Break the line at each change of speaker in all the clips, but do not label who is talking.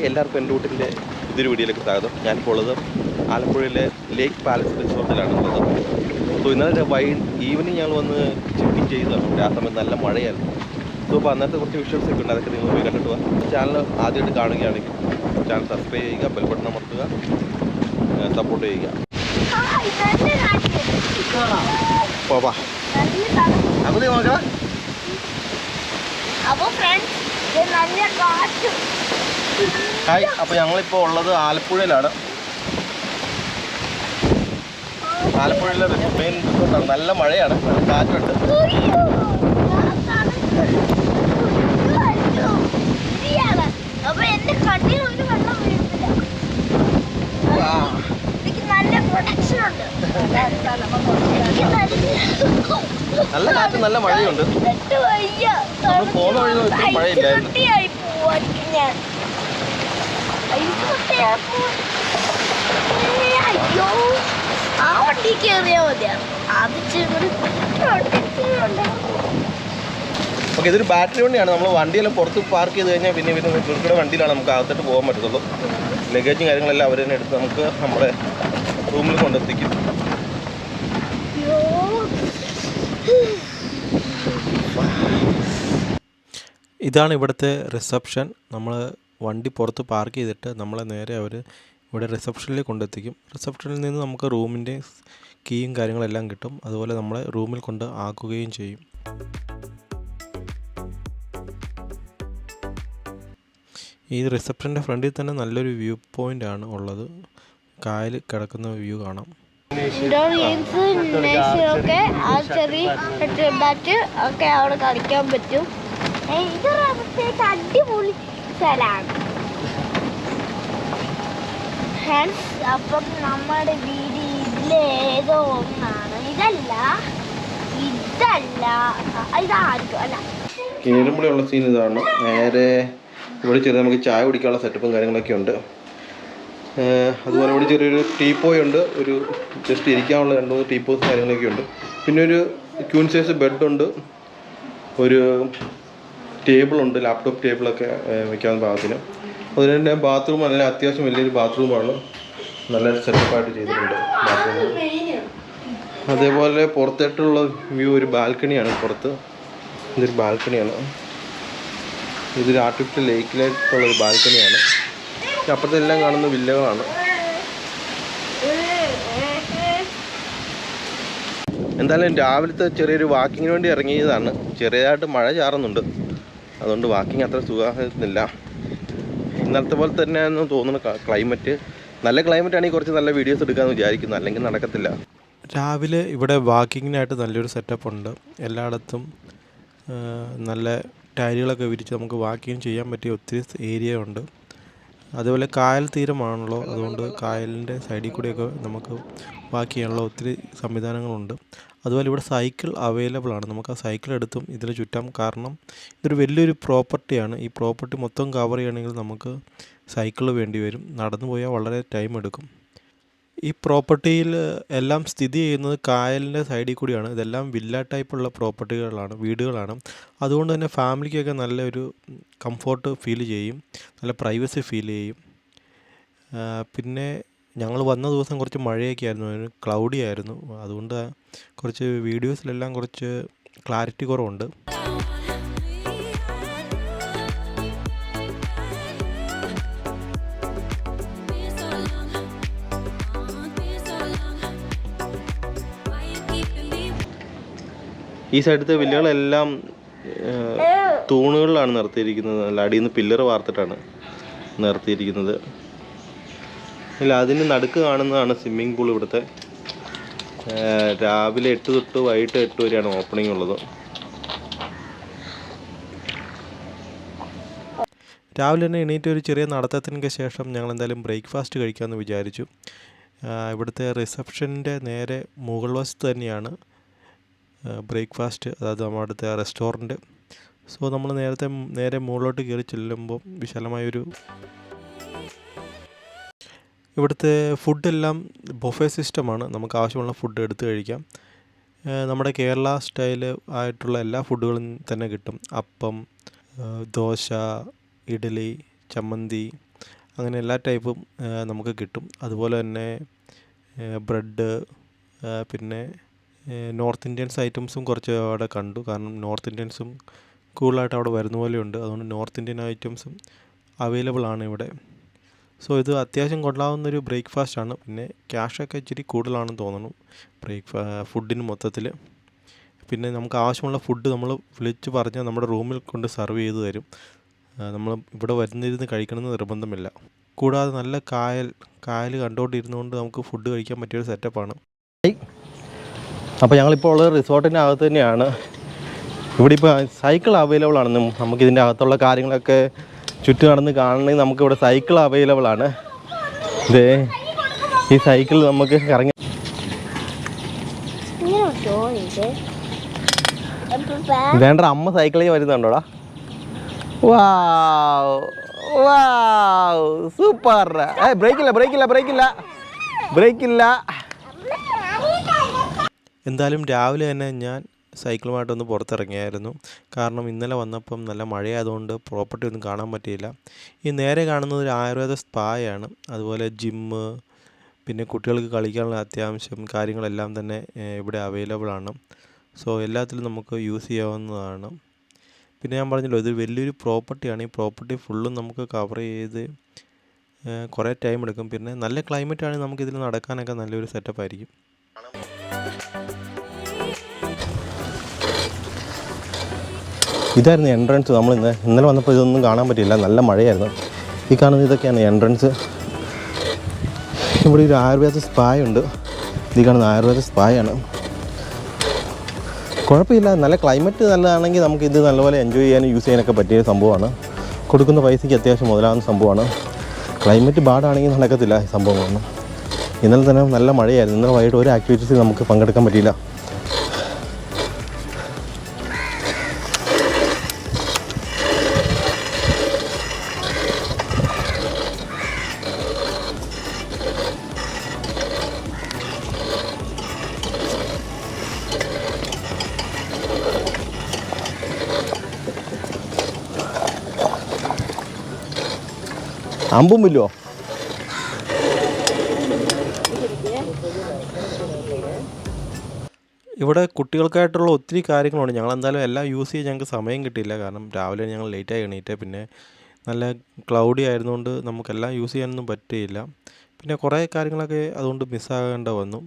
Hi, എല്ലാവർക്കും എൻ്റെ വീട്ടിൻ്റെ പുതിയൊരു വീഡിയോയിലേക്ക് സ്വാഗതം. ഞാനിപ്പോൾ ഉള്ളത് ആലപ്പുഴയിലെ ലേക്ക് പാലസ് റിസോർട്ടിലാണ് ഉള്ളത്. സോ ഇന്നലെ ഈവനിങ് ഞങ്ങൾ വന്ന് ചെക്ക് ചെയ്തതാണ്. ആ സമയത്ത് നല്ല മഴയായിരുന്നു. സോ അപ്പോൾ അന്നത്തെ കുറച്ച് വിഷ്വൽസ് ഒക്കെ ഉണ്ട്, അതൊക്കെ നിങ്ങൾ പോയി കണ്ടിട്ട് പോകാം. ചാനൽ ആദ്യമായിട്ട് കാണുകയാണെങ്കിൽ ചാനൽ സബ്സ്ക്രൈബ് ചെയ്യുക, ബെൽ ബട്ടൺ അമർത്തുക, സപ്പോർട്ട് ചെയ്യുക. പോവാ അപ്പോൾ നോക്കാം. ഹായ്, അപ്പോൾ ഞങ്ങളിപ്പോൾ ഉള്ളത് ആലപ്പുഴയിലാണ്. ആലപ്പുഴയിലെ മെയിൻ റിസോർട്ടാണ്. നല്ല മഴയാണ്, നല്ല കാറ്റുണ്ട്. നല്ല കാറ്റും നല്ല മഴയുണ്ട്. നമ്മൾ പോകുന്ന വഴി മഴയില്ലായിരുന്നു. ഓക്കെ, ഇതൊരു ബാറ്ററി വണ്ടിയാണ്. നമ്മൾ വണ്ടിയെല്ലാം പുറത്ത് പാർക്ക് ചെയ്ത് കഴിഞ്ഞാൽ പിന്നെ ഇവരുടെ വണ്ടിയിലാണ് നമുക്ക് അകത്തോട്ട് പോകാൻ പറ്റത്തുള്ളൂ. ലഗേജും കാര്യങ്ങളെല്ലാം അവർ തന്നെ എടുത്ത് നമുക്ക് നമ്മുടെ റൂമിൽ കൊണ്ടെത്തിക്കും.
ഇതാണ് ഇവിടുത്തെ റിസപ്ഷൻ. നമ്മൾ വണ്ടി പുറത്ത് പാർക്ക് ചെയ്തിട്ട് നമ്മളെ നേരെ അവർ ഇവിടെ റിസപ്ഷനിൽ കൊണ്ടെത്തിക്കും. റിസപ്ഷനിൽ നിന്ന് നമുക്ക് റൂമിൻ്റെ കീയും കാര്യങ്ങളെല്ലാം കിട്ടും. അതുപോലെ നമ്മളെ റൂമിൽ കൊണ്ട് ആക്കുകയും ചെയ്യും. ഈ റിസപ്ഷൻ്റെ ഫ്രണ്ടിൽ തന്നെ നല്ലൊരു വ്യൂ പോയിൻ്റ് ആണ് ഉള്ളത്. കായൽ കിടക്കുന്ന വ്യൂ കാണാം.
ഒക്കെ അവിടെ കളിക്കാൻ പറ്റും. അടിപൊളി സ്ഥലമാണ്. അപ്പം നമ്മുടെ വീട് ഇതിലേതോ ഒന്നാണ്. ഇതായിരിക്കും അല്ല.
കേടുമ്പടിയുള്ള സീൻ ഇതാണ്. നേരെ ഇവിടെ ചെറിയ നമുക്ക് ചായ കുടിക്കാനുള്ള സെറ്റപ്പും കാര്യങ്ങളൊക്കെ ഉണ്ട്. അതുപോലെ ഇവിടെ ചെറിയൊരു ടീപ്പോയ് ഉണ്ട്. ഒരു ജസ്റ്റ് ഇരിക്കാനുള്ള 2-3 ടീപ്പോസ് കാര്യങ്ങളൊക്കെ ഉണ്ട്. പിന്നെ ഒരു ക്യൂൻ സൈസ് ബെഡുണ്ട്. ഒരു ടേബിളുണ്ട്, ലാപ്ടോപ്പ് ടേബിളൊക്കെ വയ്ക്കാവുന്ന പാകത്തിന്. അതുപോലെ തന്നെ ബാത്റൂം നല്ല അത്യാവശ്യം വലിയൊരു ബാത്റൂമാണ്. നല്ല സെറ്റപ്പായിട്ട് ചെയ്തിട്ടുണ്ട് ബാത്റൂം. അതേപോലെ പുറത്തായിട്ടുള്ള വ്യൂ ഒരു ബാൽക്കണിയാണ്. പുറത്ത് ഇതൊരു ബാൽക്കണിയാണ്. ഇതൊരു ആർട്ടിഫിഷ്യൽ ലേക്കിലേക്കുള്ളൊരു ബാൽക്കണിയാണ്. അപ്പുറത്തെല്ലാം കാണുന്ന വില്ലകളാണ്. എന്തായാലും രാവിലത്തെ ചെറിയൊരു വാക്കിങ്ങിന് വേണ്ടി ഇറങ്ങിയതാണ്. ചെറിയതായിട്ട് മഴ ചാറുന്നുണ്ട്, അതുകൊണ്ട് വാക്കിങ് അത്ര സുഖമാകുന്നില്ല. ഇന്നലത്തെ പോലെ തന്നെയാണെന്ന് തോന്നുന്നു ക്ലൈമറ്റ്. നല്ല ക്ലൈമറ്റ് ആണെങ്കിൽ കുറച്ച് നല്ല വീഡിയോസ് എടുക്കാമെന്ന് വിചാരിക്കുന്നു, അല്ലെങ്കിൽ നടക്കത്തില്ല.
രാവിലെ ഇവിടെ വാക്കിങ്ങിനായിട്ട് നല്ലൊരു സെറ്റപ്പ് ഉണ്ട്. എല്ലായിടത്തും നല്ല ടൈലുകളൊക്കെ വിരിച്ച് നമുക്ക് വാക്കിങ് ചെയ്യാൻ പറ്റിയ ഒത്തിരി ഏരിയ ഉണ്ട്. അതുപോലെ കായൽ തീരമാണല്ലോ, അതുകൊണ്ട് കായലിൻ്റെ സൈഡിൽ കൂടെയൊക്കെ നമുക്ക് വാക്ക് ചെയ്യാനുള്ള ഒത്തിരി സംവിധാനങ്ങളുണ്ട്. അതുപോലെ ഇവിടെ സൈക്കിൾ അവൈലബിൾ ആണ്. നമുക്ക് ആ സൈക്കിൾ എടുത്തും ഇതിൽ ചുറ്റാം. കാരണം ഇതൊരു വലിയൊരു പ്രോപ്പർട്ടിയാണ്. ഈ പ്രോപ്പർട്ടി മൊത്തം കവർ ചെയ്യണമെങ്കിൽ നമുക്ക് സൈക്കിൾ വേണ്ടി വരും. നടന്നു പോയാൽ വളരെ ടൈം എടുക്കും. ഈ പ്രോപ്പർട്ടിയിൽ എല്ലാം സ്ഥിതി ചെയ്യുന്നത് കായലിൻ്റെ സൈഡിൽ കൂടിയാണ്. ഇതെല്ലാം വില്ല ടൈപ്പുള്ള പ്രോപ്പർട്ടികളാണ്, വീടുകളാണ്. അതുകൊണ്ട് തന്നെ ഫാമിലിക്കൊക്കെ നല്ലൊരു കംഫോർട്ട് ഫീൽ ചെയ്യും, നല്ല പ്രൈവസി ഫീൽ ചെയ്യും. പിന്നെ ഞങ്ങൾ വന്ന ദിവസം കുറച്ച് മഴയൊക്കെ ആയിരുന്നു, ക്ലൗഡി ആയിരുന്നു. അതുകൊണ്ട് കുറച്ച് വീഡിയോസിലെല്ലാം കുറച്ച് ക്ലാരിറ്റി കുറവുണ്ട്.
ഈ സൈഡത്തെ വില്ലകളെല്ലാം തൂണുകളിലാണ് നിർത്തിയിരിക്കുന്നത്. നല്ല അടിയിൽ നിന്ന് പില്ലർ വാർത്തിട്ടാണ് നിർത്തിയിരിക്കുന്നത്. ഇല്ല, അതിന് നടുക്ക് കാണുന്നതാണ് സ്വിമ്മിംഗ് പൂൾ. ഇവിടുത്തെ രാവിലെ 8 തൊട്ട് വൈകിട്ട് 8 വരെയാണ് ഓപ്പണിംഗ് ഉള്ളത്.
രാവിലെ തന്നെ എണീറ്റ് ഒരു ചെറിയ നടത്തത്തിന് ശേഷം ഞങ്ങൾ എന്തായാലും ബ്രേക്ക്ഫാസ്റ്റ് കഴിക്കാമെന്ന് വിചാരിച്ചു. ഇവിടുത്തെ റിസപ്ഷൻ്റെ നേരെ മുകൾ വശത്ത് തന്നെയാണ് ബ്രേക്ക്ഫാസ്റ്റ്, അതായത് നമ്മുടെ അടുത്ത റെസ്റ്റോറൻറ്റ്. സോ നമ്മൾ നേരെ മുകളിലോട്ട് കയറി ചെല്ലുമ്പോൾ വിശാലമായൊരു ഇവിടുത്തെ ഫുഡെല്ലാം ബൊഫേ സിസ്റ്റമാണ്. നമുക്ക് ആവശ്യമുള്ള ഫുഡ് എടുത്ത് കഴിക്കാം. നമ്മുടെ കേരള സ്റ്റൈൽ ആയിട്ടുള്ള എല്ലാ ഫുഡുകളും തന്നെ കിട്ടും. അപ്പം, ദോശ, ഇഡ്ഡലി, ചമ്മന്തി, അങ്ങനെ എല്ലാ ടൈപ്പും നമുക്ക് കിട്ടും. അതുപോലെ തന്നെ ബ്രെഡ്, പിന്നെ നോർത്ത് ഇന്ത്യൻസ് ഐറ്റംസും കുറച്ച് അവിടെ കണ്ടു. കാരണം നോർത്ത് ഇന്ത്യൻസും കൂടുതലായിട്ട് അവിടെ വരുന്ന പോലെയുണ്ട്. അതുകൊണ്ട് നോർത്ത് ഇന്ത്യൻ ഐറ്റംസും അവൈലബിൾ ആണ് ഇവിടെ. സോ ഇത് അത്യാവശ്യം കൊള്ളാവുന്നൊരു ബ്രേക്ക്ഫാസ്റ്റാണ്. പിന്നെ ക്യാഷൊക്കെ ഇച്ചിരി കൂടുതലാണെന്ന് തോന്നുന്നു ഫുഡിന് മൊത്തത്തിൽ. പിന്നെ നമുക്ക് ആവശ്യമുള്ള ഫുഡ് നമ്മൾ വിളിച്ച് പറഞ്ഞാൽ നമ്മുടെ റൂമിൽ കൊണ്ട് സെർവ് ചെയ്ത് തരും. നമ്മൾ ഇവിടെ വരുന്നിരുന്ന് കഴിക്കണമെന്ന് നിർബന്ധമില്ല. കൂടാതെ നല്ല കായൽ കണ്ടുകൊണ്ടിരുന്നുകൊണ്ട് നമുക്ക് ഫുഡ് കഴിക്കാൻ പറ്റിയൊരു സെറ്റപ്പാണ്.
അപ്പോൾ ഞങ്ങളിപ്പോൾ ഉള്ളത് റിസോർട്ടിൻ്റെ അകത്ത് തന്നെയാണ്. ഇവിടെ ഇപ്പോൾ സൈക്കിൾ അവൈലബിൾ ആണ്. നമുക്കിതിൻ്റെ അകത്തുള്ള കാര്യങ്ങളൊക്കെ ചുറ്റും നടന്ന് കാണണമെങ്കിൽ നമുക്കിവിടെ സൈക്കിൾ അവൈലബിൾ ആണ്. ഇതേ ഈ സൈക്കിൾ നമുക്ക് കറങ്ങി വേണ്ട. അമ്മ സൈക്കിളിൽ വരുന്നുണ്ടോടാ? വാവ് വാവ് സൂപ്പർ. ബ്രേക്കില്ല.
എന്തായാലും രാവിലെ തന്നെ ഞാൻ സൈക്കിളുമായിട്ടൊന്ന് പുറത്തിറങ്ങിയായിരുന്നു. കാരണം ഇന്നലെ വന്നപ്പം നല്ല മഴയായതുകൊണ്ട് പ്രോപ്പർട്ടി ഒന്നും കാണാൻ പറ്റിയില്ല. ഈ നേരെ കാണുന്നത് ഒരു ആയുർവേദ സ്പായാണ്. അതുപോലെ ജിമ്മ്, പിന്നെ കുട്ടികൾക്ക് കളിക്കാനുള്ള അത്യാവശ്യം കാര്യങ്ങളെല്ലാം തന്നെ ഇവിടെ അവൈലബിൾ ആണ്. സോ എല്ലാത്തിലും നമുക്ക് യൂസ് ചെയ്യാവുന്നതാണ്. പിന്നെ ഞാൻ പറഞ്ഞല്ലോ, ഇത് വലിയൊരു പ്രോപ്പർട്ടിയാണ്. ഈ പ്രോപ്പർട്ടി ഫുള്ളും നമുക്ക് കവർ ചെയ്ത് കുറേ ടൈം എടുക്കും. പിന്നെ നല്ല ക്ലൈമറ്റ് ആണെങ്കിൽ നമുക്കിതിൽ നടക്കാനൊക്കെ നല്ലൊരു സെറ്റപ്പ് ആയിരിക്കും.
ഇതായിരുന്നു എൻട്രൻസ്. നമ്മൾ ഇന്നലെ വന്നപ്പോൾ ഇതൊന്നും കാണാൻ പറ്റിയില്ല, നല്ല മഴയായിരുന്നു. ഈ കാണുന്ന ഇതൊക്കെയാണ് എൻട്രൻസ്. ഇവിടെ ഒരു ആയുർവേദ സ്പായുണ്ട്. ഈ കാണുന്ന ആയുർവേദ സ്പായാണ്. കുഴപ്പമില്ല, നല്ല ക്ലൈമറ്റ് നല്ലതാണെങ്കിൽ നമുക്കിത് നല്ലപോലെ എൻജോയ് ചെയ്യാനും യൂസ് ചെയ്യാനൊക്കെ പറ്റിയ സംഭവമാണ്. കൊടുക്കുന്ന പൈസയ്ക്ക് അത്യാവശ്യം മുതലാകുന്ന സംഭവമാണ്. ക്ലൈമറ്റ് ബാഡാണെങ്കിൽ നടക്കത്തില്ല ഈ സംഭവങ്ങളൊന്നും. ഇന്നലെ തന്നെ നല്ല മഴയായിരുന്നു. ഇന്നലെ വൈകിട്ട് ഒരു ആക്ടിവിറ്റീസ് നമുക്ക് പങ്കെടുക്കാൻ പറ്റിയില്ല. അമ്പും ഇല്ലോ?
ഇവിടെ കുട്ടികൾക്കായിട്ടുള്ള ഒത്തിരി കാര്യങ്ങളുണ്ട്. ഞങ്ങളെന്തായാലും എല്ലാം യൂസ് ചെയ്യാൻ ഞങ്ങൾക്ക് സമയം കിട്ടിയില്ല. കാരണം രാവിലെ ഞങ്ങൾ ലേറ്റായി എണീറ്റ്. പിന്നെ നല്ല ക്ലൗഡി ആയിരുന്നുകൊണ്ട് നമുക്കെല്ലാം യൂസ് ചെയ്യാനൊന്നും പറ്റിയില്ല. പിന്നെ കുറേ കാര്യങ്ങളൊക്കെ അതുകൊണ്ട് മിസ്സാകേണ്ട വന്നു.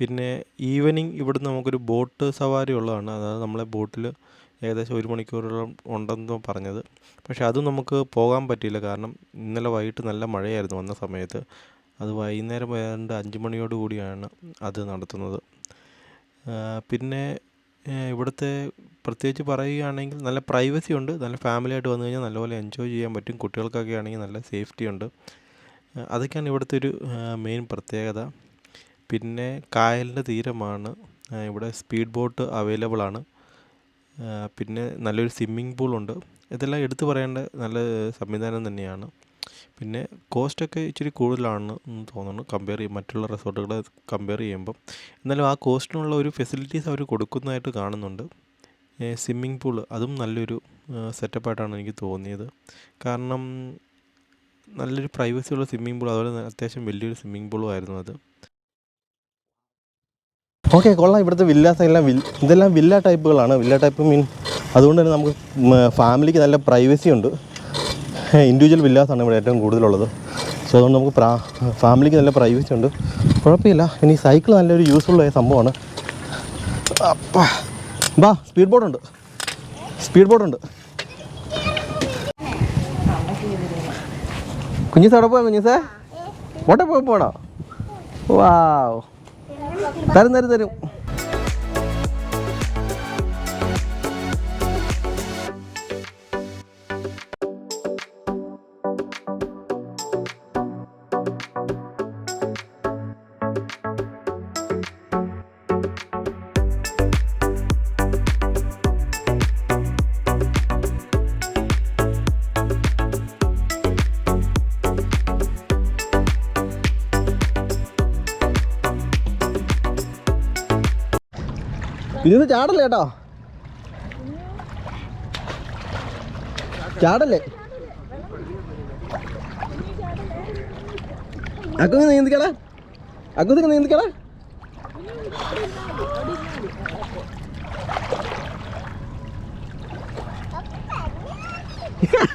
പിന്നെ ഈവനിങ് ഇവിടുന്ന് നമുക്കൊരു ബോട്ട് സവാരി ഉള്ളതാണ്. അതായത് നമ്മളെ ബോട്ടിൽ ഏകദേശം 1 മണിക്കൂറോളം ഉണ്ടെന്ന് പറഞ്ഞത്. പക്ഷേ അതും നമുക്ക് പോകാൻ പറ്റിയില്ല. കാരണം ഇന്നലെ വൈകിട്ട് നല്ല മഴയായിരുന്നു വന്ന സമയത്ത്. അത് വൈകുന്നേരം ഏതാണ്ട് 5 മണിയോട് കൂടിയാണ് അത് നടത്തുന്നത്. പിന്നെ ഇവിടുത്തെ പ്രത്യേകിച്ച് പറയുകയാണെങ്കിൽ നല്ല പ്രൈവസി ഉണ്ട്. നല്ല ഫാമിലി ആയിട്ട് വന്നു കഴിഞ്ഞാൽ നല്ലപോലെ എൻജോയ് ചെയ്യാൻ പറ്റും. കുട്ടികൾക്കൊക്കെ ആണെങ്കിൽ നല്ല സേഫ്റ്റി ഉണ്ട്. അതൊക്കെയാണ് ഇവിടുത്തെ ഒരു മെയിൻ പ്രത്യേകത. പിന്നെ കായലിൻ്റെ തീരമാണ്. ഇവിടെ സ്പീഡ് ബോട്ട് അവൈലബിൾ ആണ്. പിന്നെ നല്ലൊരു സ്വിമ്മിംഗ് പൂളുണ്ട്. ഇതെല്ലാം എടുത്തു പറയേണ്ട നല്ല സംവിധാനം തന്നെയാണ്. പിന്നെ കോസ്റ്റൊക്കെ ഇച്ചിരി കൂടുതലാണ് എന്ന് തോന്നുന്നു മറ്റുള്ള റിസോർട്ടുകളെ കമ്പയർ ചെയ്യുമ്പം. എന്നാലും ആ കോസ്റ്റിനുള്ള ഒരു ഫെസിലിറ്റീസ് അവർ കൊടുക്കുന്നതായിട്ട് കാണുന്നുണ്ട്. സ്വിമ്മിംഗ് പൂള് അതും നല്ലൊരു സെറ്റപ്പായിട്ടാണ് എനിക്ക് തോന്നിയത്. കാരണം നല്ലൊരു പ്രൈവസിയുള്ള സ്വിമ്മിംഗ് പൂൾ, അതുപോലെ അത്യാവശ്യം വലിയൊരു സ്വിമ്മിംഗ് പൂളും ആയിരുന്നു അത്.
ഓക്കെ, കൊള്ളാം. ഇവിടുത്തെ വില്ലാസ് എല്ലാം ഇതെല്ലാം വില്ല ടൈപ്പുകളാണ്. വില്ല ടൈപ്പ് മീൻ അതുകൊണ്ട് തന്നെ നമുക്ക് ഫാമിലിക്ക് നല്ല പ്രൈവസി ഉണ്ട്. ഇൻഡിവിജ്വൽ വില്ലാസാണ് ഇവിടെ ഏറ്റവും കൂടുതലുള്ളത്. സോ അതുകൊണ്ട് നമുക്ക് ഫാമിലിക്ക് നല്ല പ്രൈവസി ഉണ്ട്. കുഴപ്പമില്ല. ഇനി സൈക്കിൾ നല്ലൊരു യൂസ്ഫുള്ളായ സംഭവമാണ്. സ്പീഡ് ബോട്ടുണ്ട്. കുഞ്ഞിസ് അവിടെ പോയാ? കുഞ്ഞിസേ ബോട്ടെ പോണോ? വാവ്, തരും. ഇത് ചാടല്ലേ കേട്ടോ, ചാടല്ലേ. അക്കു നീന്തിക്കടാ, അക്കു നീന്തിക്കടാ.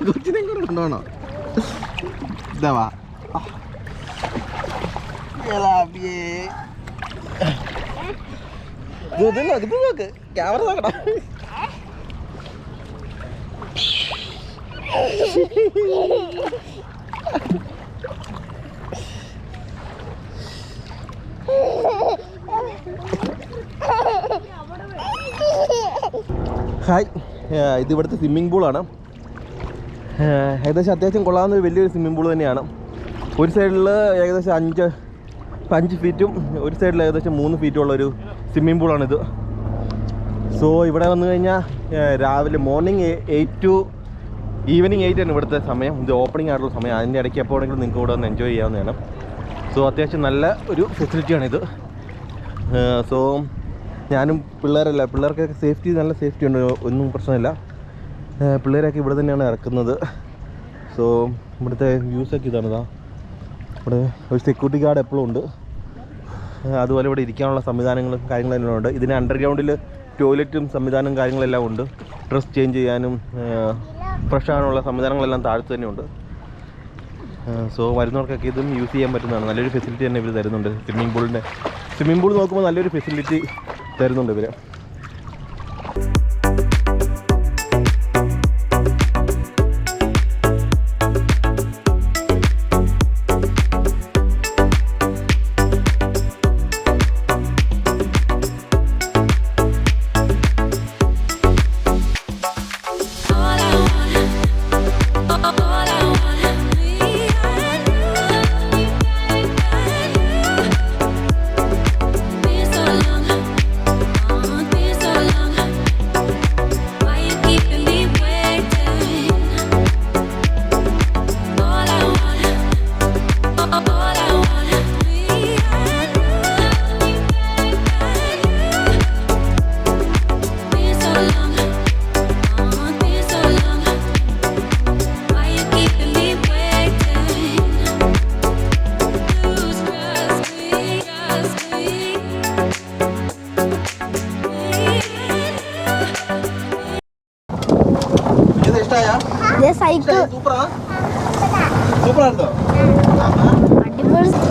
കൊച്ചിനെ കൂടെ കൊണ്ടുപോകണോ? ഇതാ വാ. ക്യാമറ നോക്കടാ. ഹായ്, ഇത് ഇവിടുത്തെ സ്വിമ്മിംഗ് പൂളാണ്. ഏകദേശം അത്യാവശ്യം കൊള്ളാവുന്ന വലിയൊരു സ്വിമ്മിംഗ് പൂൾ തന്നെയാണ്. ഒരു സൈഡിൽ ഏകദേശം 5 ഫീറ്റും ഒരു സൈഡിൽ ഏകദേശം 3 ഫീറ്റും ഉള്ളൊരു സ്വിമ്മിംഗ് പൂളാണിത്. സോ ഇവിടെ വന്നു കഴിഞ്ഞാൽ രാവിലെ മോർണിംഗ് 8 to ഈവനിങ് 8 ആണ് ഇവിടുത്തെ സമയം. ഇത് ഓപ്പണിംഗ് ആയിട്ടുള്ള സമയം. അതിൻ്റെ ഇടയ്ക്ക് എപ്പോൾ വേണമെങ്കിലും നിങ്ങൾക്ക് ഇവിടെ വന്ന് എൻജോയ് ചെയ്യാവുന്നതാണ്. സോ അത്യാവശ്യം നല്ല ഒരു ഫെസിലിറ്റിയാണിത്. സോ ഞാനും പിള്ളേർക്കൊക്കെ നല്ല സേഫ്റ്റി ഉണ്ട്, ഒന്നും പ്രശ്നമില്ല. പിള്ളേരൊക്കെ ഇവിടെ തന്നെയാണ് ഇറക്കുന്നത്. സോ ഇവിടുത്തെ വ്യൂസൊക്കെ ഇതാണിതാ. ഇവിടെ ഒരു സെക്യൂരിറ്റി ഗാർഡ് എപ്പോഴും ഉണ്ട്. അതുപോലെ ഇവിടെ ഇരിക്കാനുള്ള സംവിധാനങ്ങളും കാര്യങ്ങളെല്ലാം ഉണ്ട്. ഇതിന് അണ്ടർഗ്രൗണ്ടിൽ ടോയ്ലറ്റും സംവിധാനവും കാര്യങ്ങളെല്ലാം ഉണ്ട്. ഡ്രസ് ചേഞ്ച് ചെയ്യാനും ഫ്രഷ് ആകാനുള്ള സംവിധാനങ്ങളെല്ലാം താഴത്ത് തന്നെയുണ്ട്. സോ വരുന്നവർക്കൊക്കെ ഇതും യൂസ് ചെയ്യാൻ പറ്റുന്നതാണ്. നല്ലൊരു ഫെസിലിറ്റി തന്നെ ഇവർ തരുന്നുണ്ട്. സ്വിമ്മിംഗ് പൂൾ നോക്കുമ്പോൾ നല്ലൊരു ഫെസിലിറ്റി തരുന്നുണ്ട് ഇവർ.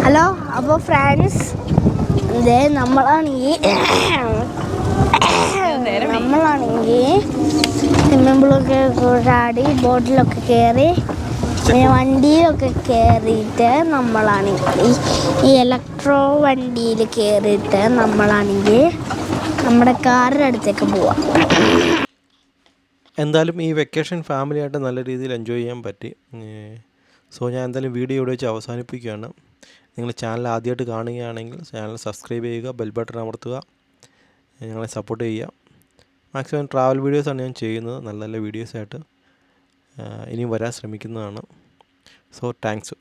ഹലോ, അപ്പോൾ ഫ്രണ്ട്സ്, ഇതേ നമ്മളാണെങ്കിൽ സ്വിമ്മിംഗ് പൂളൊക്കെ ചാടി ബോട്ടിലൊക്കെ കയറി പിന്നെ വണ്ടിയിലൊക്കെ കയറിയിട്ട് നമ്മളാണെങ്കിൽ ഈ ഇലക്ട്രോ വണ്ടിയിൽ കയറിയിട്ട് നമ്മളാണെങ്കിൽ നമ്മുടെ കാറിൻ്റെ അടുത്തേക്ക് പോവാം.
എന്തായാലും ഈ വെക്കേഷൻ ഫാമിലിയായിട്ട് നല്ല രീതിയിൽ എൻജോയ് ചെയ്യാൻ പറ്റി. സോ ഞാൻ എന്തായാലും വീഡിയോ ഇവിടെ വെച്ച് അവസാനിപ്പിക്കുകയാണ്. നിങ്ങൾ ചാനൽ ആദ്യമായിട്ട് കാണുകയാണെങ്കിൽ ചാനൽ സബ്സ്ക്രൈബ് ചെയ്യുക, ബെൽ ബട്ടൺ അമർത്തുക, ഞങ്ങളെ സപ്പോർട്ട് ചെയ്യുക. മാക്സിമം ട്രാവൽ വീഡിയോസാണ് ഞാൻ ചെയ്യുന്നത്. നല്ല നല്ല വീഡിയോസായിട്ട് ഇനിയും വരാൻ ശ്രമിക്കുന്നതാണ്. So thanks.